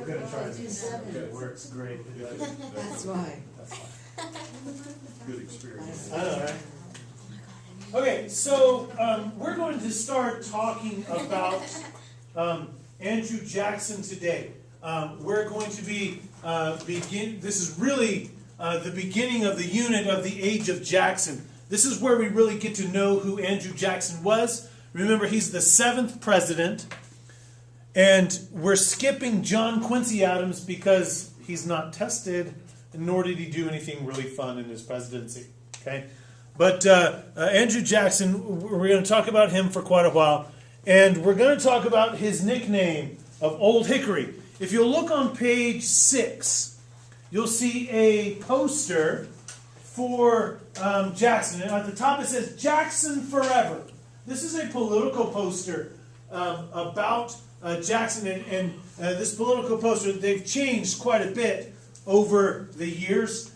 We're going to try this. It works great. That's why. Good experience. I know, right? Okay, so we're going to start talking about Andrew Jackson today. We're going to be this is really the beginning of the unit of the Age of Jackson. This is where we really get to know who Andrew Jackson was. Remember, he's the 7th president, and we're skipping John Quincy Adams because he's not tested, nor did he do anything really fun in his presidency. Okay, but Andrew Jackson, we're going to talk about him for quite a while, and we're going to talk about his nickname of Old Hickory. If you'll look on page 6, you'll see a poster for Jackson, and at the top it says Jackson Forever. This is a political poster about Jackson, and this political poster, they've changed quite a bit over the years,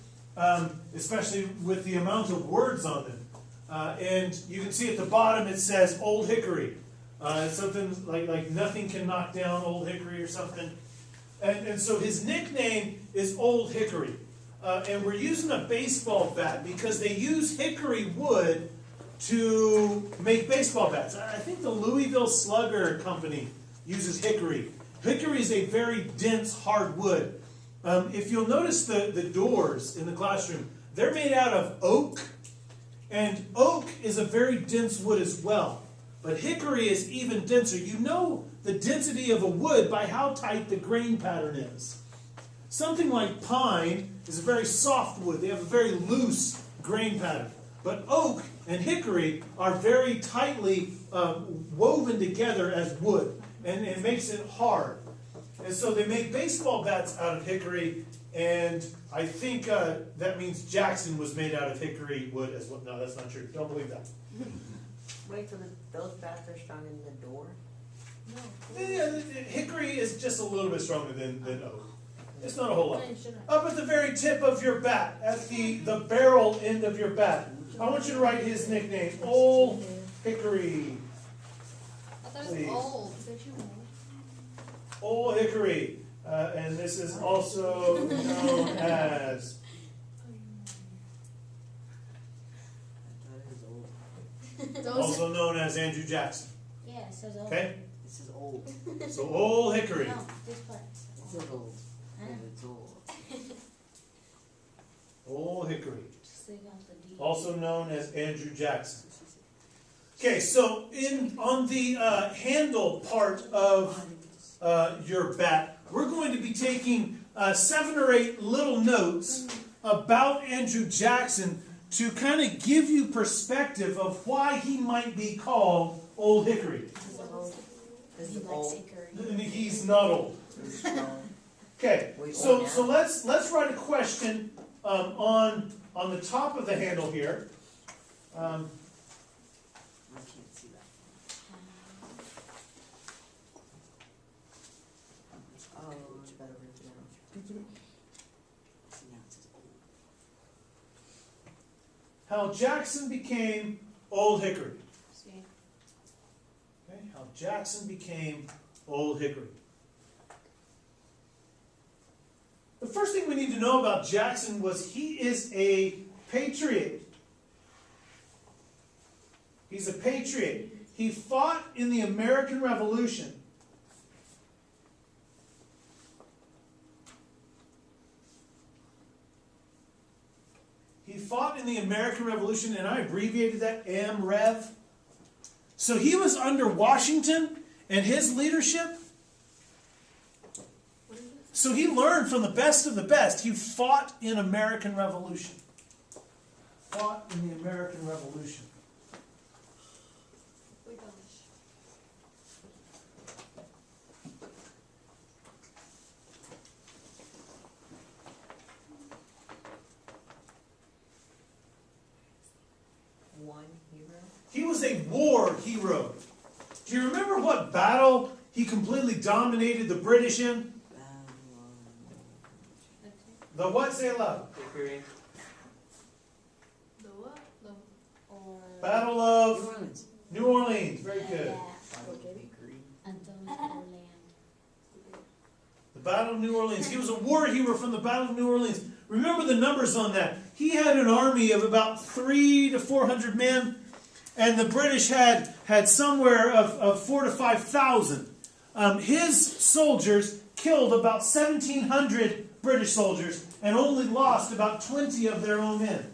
especially with the amount of words on them. And you can see at the bottom it says Old Hickory. It's something like nothing can knock down Old Hickory or something. And so his nickname is Old Hickory. And we're using a baseball bat because they use hickory wood to make baseball bats. I think the Louisville Slugger Company uses hickory. Hickory is a very dense, hard wood. If you'll notice the doors in the classroom, they're made out of oak. And oak is a very dense wood as well. But hickory is even denser. You know the density of a wood by how tight the grain pattern is. Something like pine is a very soft wood. They have a very loose grain pattern. But oak and hickory are very tightly woven together as wood. And it makes it hard. And so they make baseball bats out of hickory. And I think that means Jackson was made out of hickory wood as well. No, that's not true. Don't believe that. Wait, so those bats are strong in the door? No. Yeah, hickory is just a little bit stronger than oak. It's not a whole lot. Up at the very tip of your bat, at the barrel end of your bat, I want you to write his nickname, Old Hickory. I thought it Please. was old. Is that you old? Old Hickory. And this is also known as... Also known as Andrew Jackson. Yeah, it says old. Okay? This is old. So Old Hickory. No, this part. This is old. I know. It's old. Old Hickory. Just leave out the D. Also known as Andrew Jackson. Okay, so on the handle part of your bat, we're going to be taking 7 or 8 little notes about Andrew Jackson to kind of give you perspective of why he might be called Old Hickory. This is old. This He is likes old. hickory. He's not old. This is strong. Okay, Wait, so now? so let's write a question on the top of the handle here. I can't see that. Oh, it's better written down. See, now it says old. How Jackson became Old Hickory. See? Okay, how Jackson became Old Hickory. The first thing we need to know about Jackson was he is a patriot. He's a patriot. He fought in the American Revolution. He fought in the American Revolution, and I abbreviated that AMREV. So he was under Washington and his leadership. So he learned from the best of the best. He fought in American Revolution. Fought in the American Revolution. Oh my gosh. One hero. He was a war hero. Do you remember what battle he completely dominated the British in? Okay. The what? Say it loud. Hickory. The what? The or Battle New of Orleans. New Orleans. Very good. Yeah. Hickory. Antonio Orland. The Battle of New Orleans. He was a war hero from the Battle of New Orleans. Remember the numbers on that. He had an army of about 300 to 400 men, and the British had somewhere of 4,000 to 5,000. His soldiers killed about 1,700 British soldiers and only lost about 20 of their own men.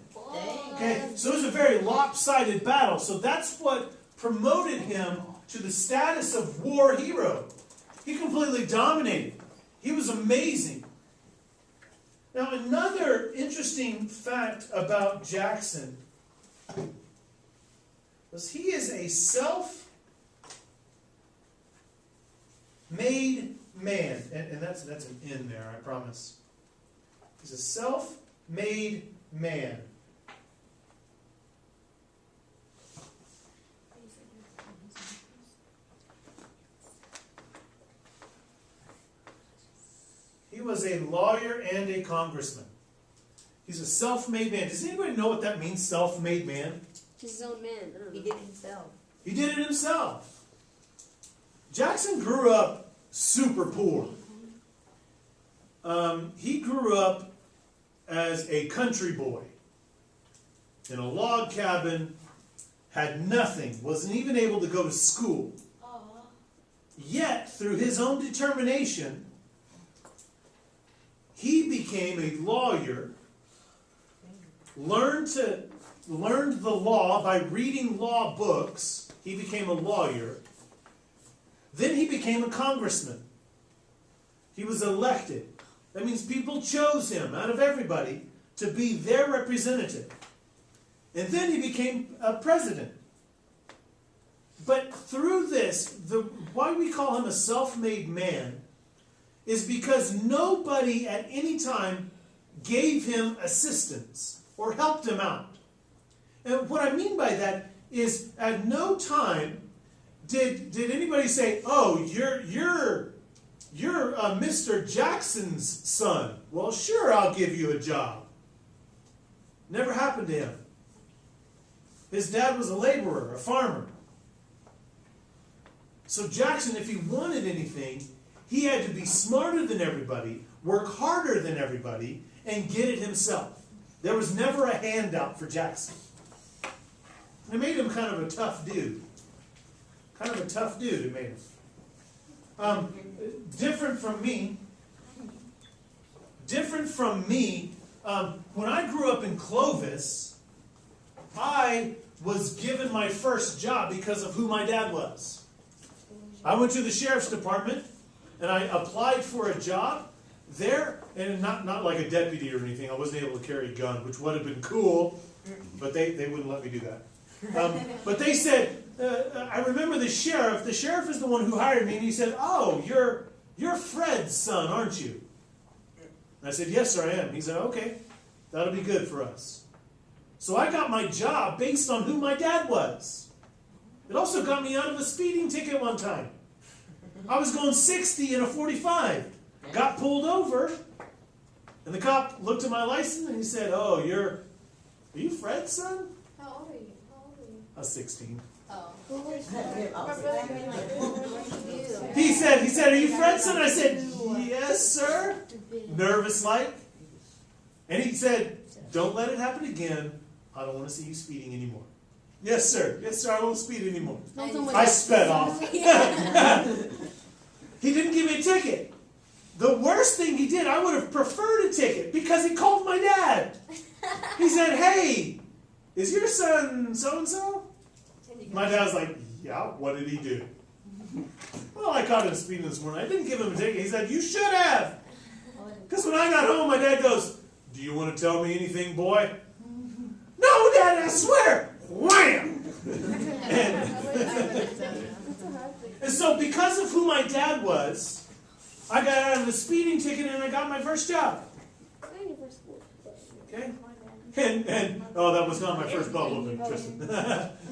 Okay, so it was a very lopsided battle. So that's what promoted him to the status of war hero. He completely dominated. He was amazing. Now, another interesting fact about Jackson was he is a self-made man. And that's an in there, I promise. He's a self-made man. He was a lawyer and a congressman. He's a self-made man. Does anybody know what that means, self-made man? He's his own man. He did it himself. He did it himself. Jackson grew up super poor. He grew up as a country boy in a log cabin, had nothing, wasn't even able to go to school. Yet, through his own determination, he became a lawyer, learned the law by reading law books. He became a lawyer. Then he became a congressman. He was elected. That means people chose him out of everybody to be their representative. And then he became a president. But through this, why we call him a self-made man is because nobody at any time gave him assistance or helped him out. And what I mean by that is at no time did anybody say, "Oh, you're Mr. Jackson's son. Well, sure, I'll give you a job." Never happened to him. His dad was a laborer, a farmer. So Jackson, if he wanted anything, he had to be smarter than everybody, work harder than everybody, and get it himself. There was never a handout for Jackson. It made him kind of a tough dude. Kind of a tough dude, it made him. Different from me, when I grew up in Clovis, I was given my first job because of who my dad was. I went to the sheriff's department, and I applied for a job there, and not like a deputy or anything. I wasn't able to carry a gun, which would have been cool, but they wouldn't let me do that. But they said, I remember the sheriff. The sheriff is the one who hired me, and he said, "Oh, you're Fred's son, aren't you?" And I said, "Yes, sir, I am." He said, "Okay, that'll be good for us." So I got my job based on who my dad was. It also got me out of a speeding ticket one time. I was going 60 in a 45. Got pulled over, and the cop looked at my license and he said, "Oh, are you Fred's son?" How old are you? I was 16. Oh. He said, "Are you Fred's son?" I said, "Yes, sir." Nervous like. And he said, "Don't let it happen again. I don't want to see you speeding anymore." "Yes, sir. Yes, sir. I won't speed anymore." I sped off. He didn't give me a ticket. The worst thing he did, I would have preferred a ticket because he called my dad. He said, "Hey, is your son so-and-so?" My dad was like, "Yeah, what did he do?" "Well, I caught him speeding this morning. I didn't give him a ticket." He said, "You should have." Because when I got home, my dad goes, "Do you want to tell me anything, boy?" "No, Dad, I swear." Wham! And so because of who my dad was, I got out of the speeding ticket and I got my first job. Okay? And oh, that was not my first bubble, Tristan.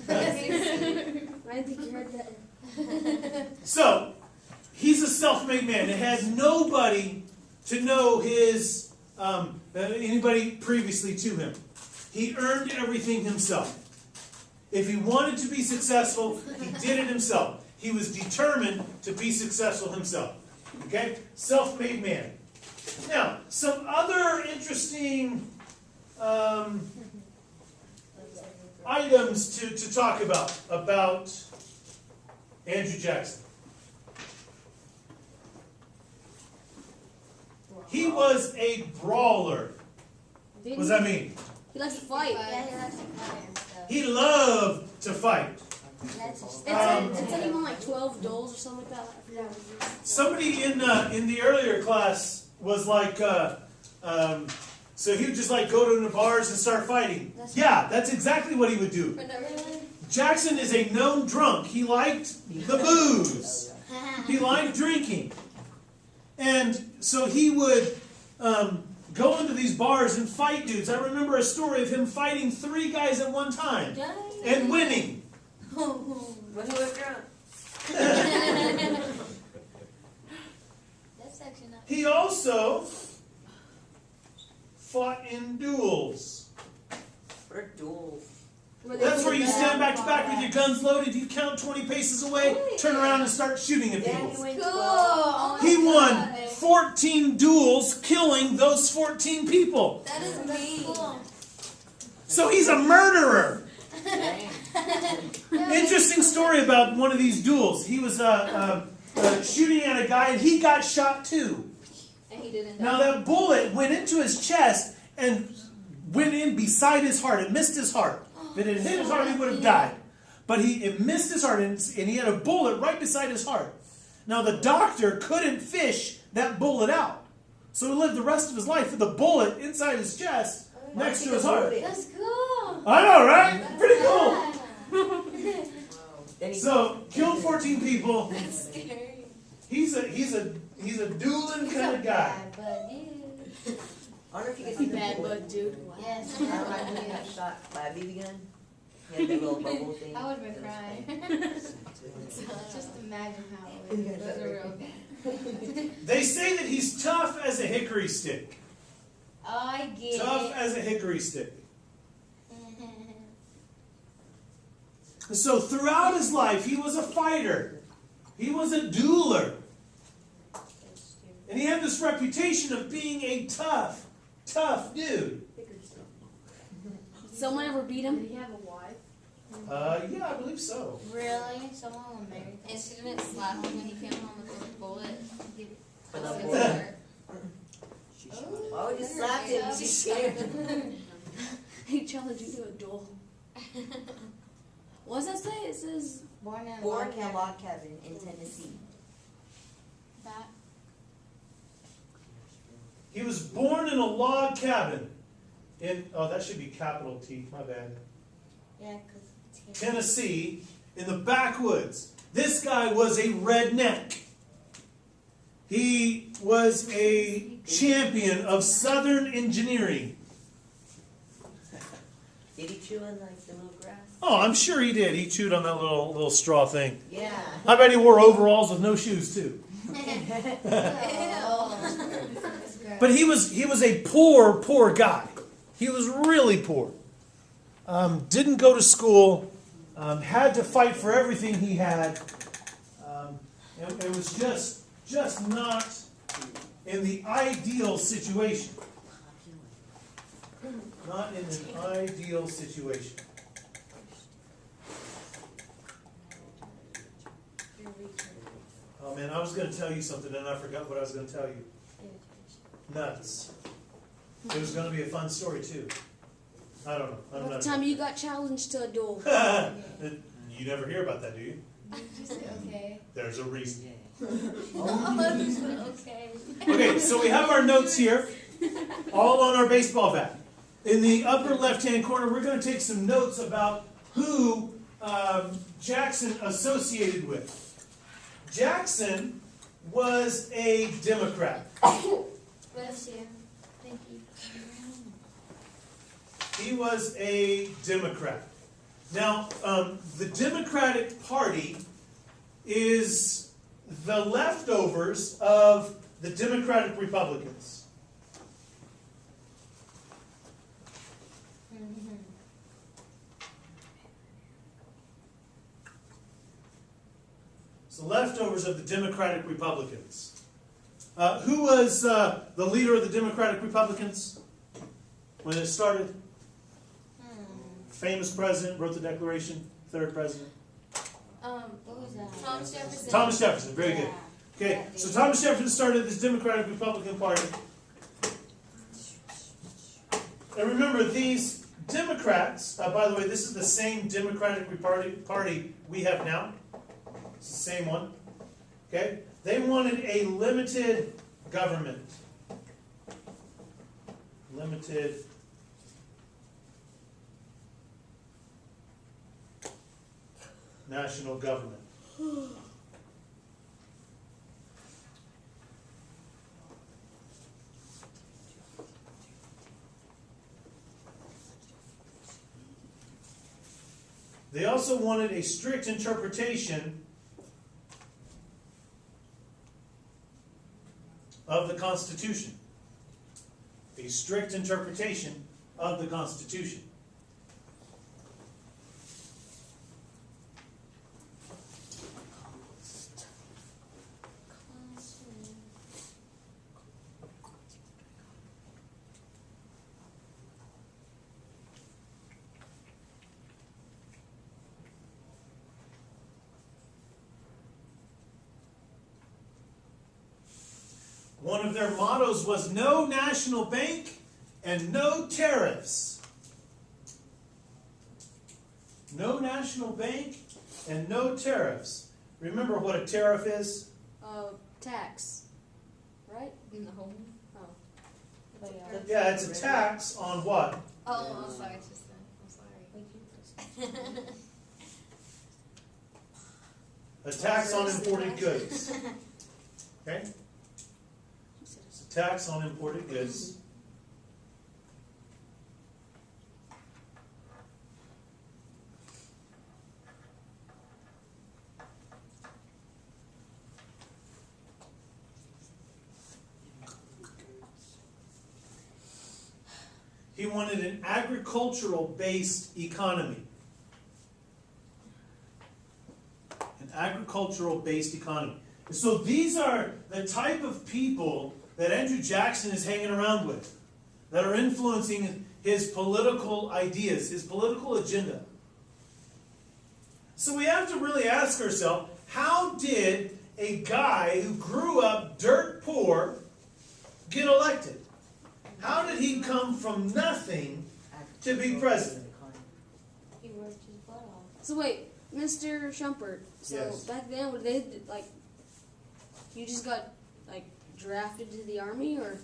I think you heard that. So, he's a self-made man. It had nobody to know his, anybody previously to him. He earned everything himself. If he wanted to be successful, he did it himself. He was determined to be successful himself. Okay? Self-made man. Now, some other interesting items to talk about Andrew Jackson. He was a brawler. What does that mean? He likes to fight. Yeah, he likes to fight and stuff. He loved to fight. That's just It said he won like 12 duels or something like that. I forgot what it was. Somebody in the earlier class was like, so he would just like go to the bars and start fighting. Yeah, that's exactly what he would do. Jackson is a known drunk. He liked the booze. He liked drinking. And so he would go into these bars and fight dudes. I remember a story of him fighting 3 guys at one time and winning. When he was drunk. That's actually not. He also fought in duels. What are duels? That's where you stand back to back with your guns loaded, you count 20 paces away, turn around and start shooting at Yeah, people. he went Cool. 12. Oh my He won God. 14 duels, killing those 14 people. That is mean. Cool. So he's a murderer. Dang. Interesting story about one of these duels. He was shooting at a guy and he got shot too. And he didn't Now die. that bullet went into his chest and went in beside his heart. It missed his heart. If it had hit his heart, he would have died. But it missed his heart, and he had a bullet right beside his heart. Now the doctor couldn't fish that bullet out. So he lived the rest of his life with a bullet inside his chest next to his heart. That's cool. I know, right? Pretty cool. Then he So, killed 14 people. That's scary. He's a dueling kind of guy. Bad, but dude. I wonder if you could see the Bad bullet. bud, dude. Yes. I remember when he got shot by a BB gun. He had the little bubble thing. I would have been crying. Just imagine how it was a real thing. They say that he's tough as a hickory stick. I get Tough it. as a hickory stick. So throughout his life, he was a fighter. He was a dueler. And he had this reputation of being a tough dude. Someone ever beat him? Did he have a wife? Yeah, I believe so. Really? Someone was married? And she didn't slap him when he came home with a bullet. With a Bless his bullet. heart. Why would you slap him? She's scared. He challenged you to a duel. What does that say? It says Born in a Born log in a cabin. log cabin in Tennessee. That. He was born in a log cabin in, oh, that should be capital T, my bad. Yeah, because Tennessee, in the backwoods. This guy was a redneck. He was a champion of Southern engineering. Did he chew on like the little grass? Oh, I'm sure he did. He chewed on that little straw thing. Yeah. I bet he wore overalls with no shoes too. But he was a poor guy. He was really poor. Didn't go to school. Had to fight for everything he had. It was just not in the ideal situation. Not in an ideal situation. Oh man, I was going to tell you something and I forgot what I was going to tell you. Nuts. It was going to be a fun story too. I don't know. I'm what not. time you got challenged to a duel. You never hear about that, do you? okay. There's a reason. Okay. Okay, so we have our notes here, all on our baseball bat. In the upper left-hand corner, we're going to take some notes about who Jackson associated with. Jackson was a Democrat. Bless you. Thank you. He was a Democrat. Now, the Democratic Party is the leftovers of the Democratic Republicans. It's the leftovers of the Democratic Republicans. Who was the leader of the Democratic Republicans when it started? Famous president, wrote the Declaration, third president. What was that? Thomas Jefferson. Thomas Jefferson, very good. Okay, so Thomas Jefferson started this Democratic Republican Party. And remember, these Democrats, by the way, this is the same Democratic Party we have now. It's the same one. Okay? They wanted a limited government. Limited national government. They also wanted a strict interpretation of the Constitution. A strict interpretation of the Constitution. One of their mottos was no national bank and no tariffs. No national bank and no tariffs. Remember what a tariff is? Tax. Right? No. Oh. Yeah, it's a tax on what? Oh, I'm sorry, sister. I'm sorry. A tax on imported goods. Okay? It's a tax on imported goods. He wanted an agricultural-based economy. An agricultural-based economy. And so these are the type of people that Andrew Jackson is hanging around with, that are influencing his political ideas, his political agenda. So we have to really ask ourselves, how did a guy who grew up dirt poor get elected? How did he come from nothing to be president? He worked his butt off. So wait, Mr. Shumpert. So Yes. back then, would they like? You just got like drafted to the army, or?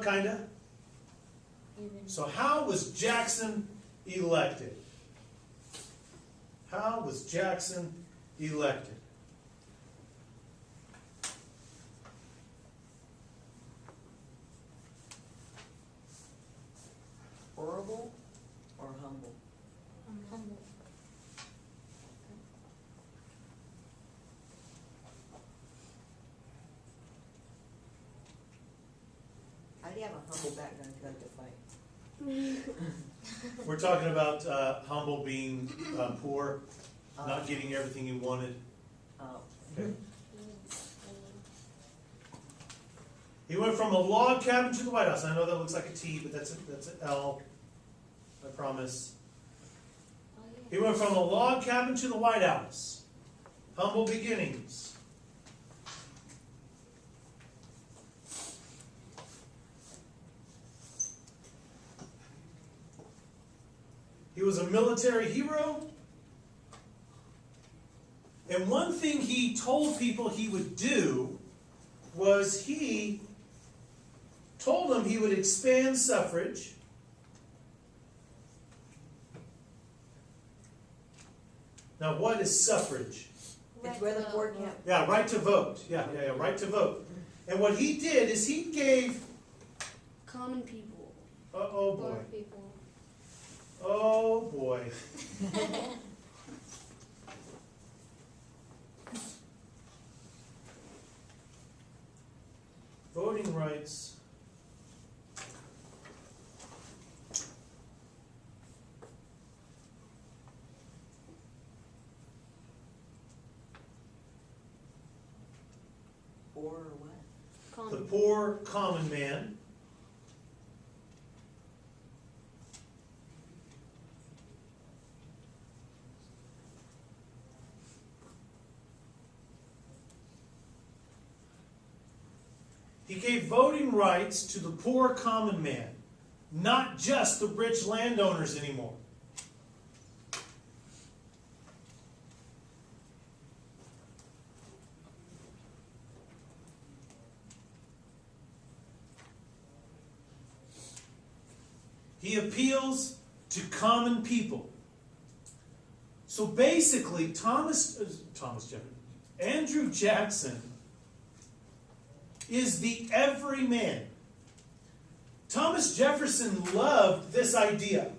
Kinda. So how was Jackson elected? How was Jackson elected? Horrible or humble? Humble. How do you have a humble background if you like to fight? We're talking about humble being poor, not getting everything you wanted. Okay. He went from a log cabin to the White House. I know that looks like a T, but that's an L. I promise. Oh, yeah. He went from a log cabin to the White House. Humble beginnings. He was a military hero. And one thing he told people he would do was he told them he would expand suffrage. Now, what is suffrage? It's where the poor can't. Yeah, right to vote. Yeah, right to vote. And what he did is he gave, Common people. oh boy, Poor people. oh boy. Voting rights. Or what? Common. The poor common man. He gave voting rights to the poor common man, not just the rich landowners anymore. He appeals to common people. So basically, Andrew Jackson is the everyman. Thomas Jefferson loved this idea.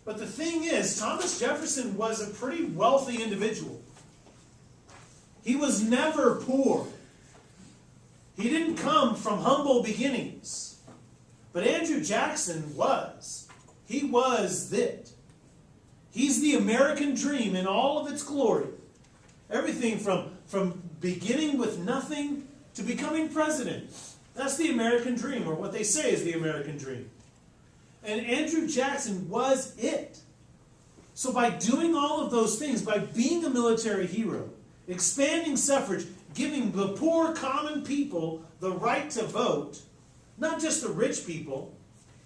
But the thing is, Thomas Jefferson was a pretty wealthy individual. He was never poor. He didn't come from humble beginnings. But Andrew Jackson was. He was it. He's the American dream in all of its glory. Everything from beginning with nothing to becoming president. That's the American dream, or what they say is the American dream. And Andrew Jackson was it. So by doing all of those things, by being a military hero, expanding suffrage, giving the poor common people the right to vote, not just the rich people,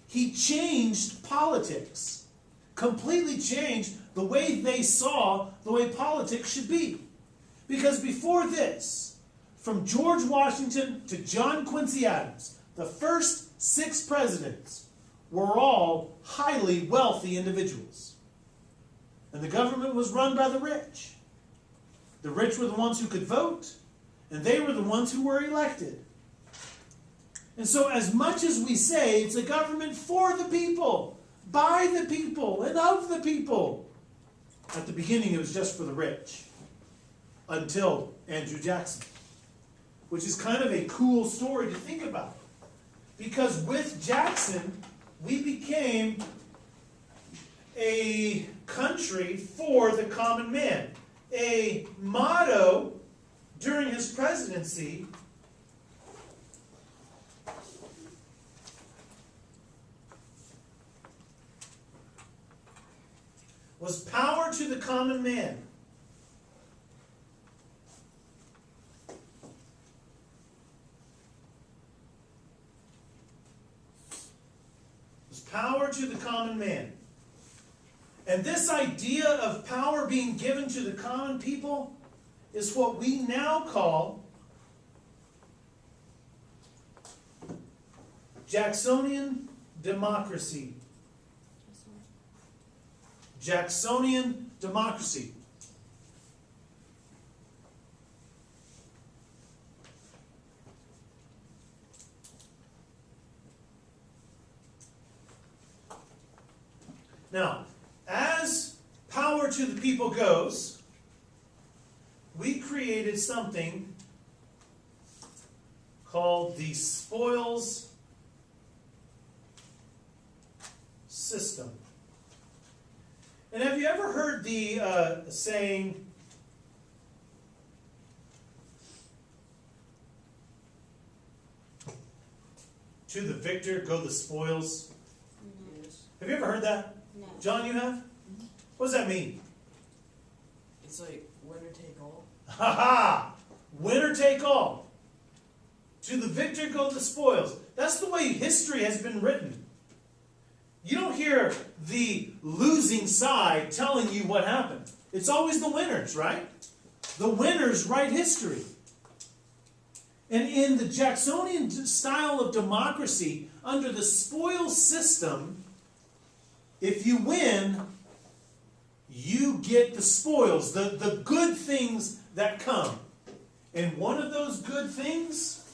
he changed politics. Completely changed the way they saw the way politics should be. Because before this, from George Washington to John Quincy Adams, the first 6 presidents were all highly wealthy individuals. And the government was run by the rich. The rich were the ones who could vote, and they were the ones who were elected. And so as much as we say it's a government for the people, by the people, and of the people, at the beginning it was just for the rich. Until Andrew Jackson. Which is kind of a cool story to think about. Because with Jackson, we became a country for the common man. A motto during his presidency was power to the common man. Power to the common man. And this idea of power being given to the common people is what we now call Jacksonian democracy. Jacksonian democracy. Now, as power to the people goes, we created something called the spoils system. And have you ever heard the saying, to the victor go the spoils? Yes. Have you ever heard that? No. John, you have? What does that mean? It's like winner take all. Ha ha! Winner take all. To the victor go the spoils. That's the way history has been written. You don't hear the losing side telling you what happened. It's always the winners, right? The winners write history. And in the Jacksonian style of democracy, under the spoils system, if you win, you get the spoils, the good things that come. And one of those good things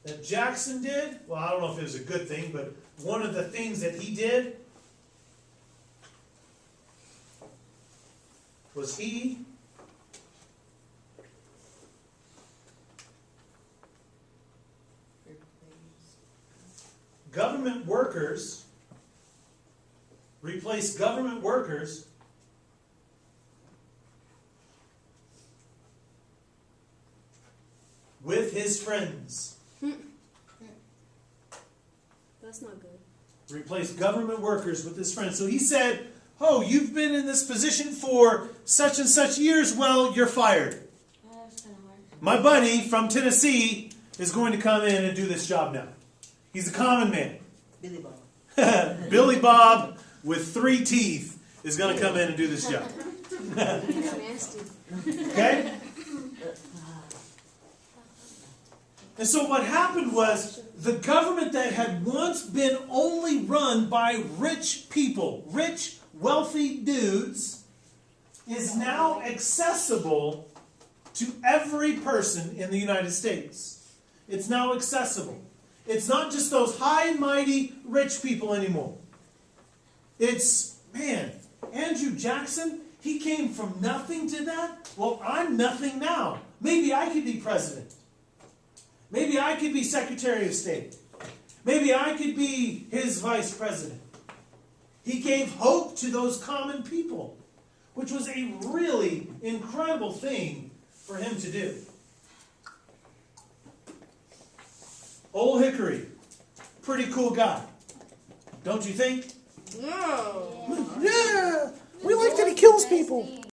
that Jackson did, well, I don't know if it was a good thing, but one of the things that he did was he government workers, replace government workers with his friends. That's not good. Replace government workers with his friends. So he said, oh, you've been in this position for such and such years. Well, you're fired. That's kind of hard. My buddy from Tennessee is going to come in and do this job now. He's a common man. Billy Bob. Billy Bob with 3 teeth is going to come in and do this job. Nasty. Okay? And so what happened was the government that had once been only run by rich people, rich, wealthy dudes, is now accessible to every person in the United States. It's now accessible. It's not just those high and mighty rich people anymore. It's, man, Andrew Jackson, he came from nothing to that. Well, I'm nothing now. Maybe I could be president. Maybe I could be Secretary of State. Maybe I could be his vice president. He gave hope to those common people, which was a really incredible thing for him to do. Old Hickory, pretty cool guy. Don't you think? No. Yeah, we like that he kills people.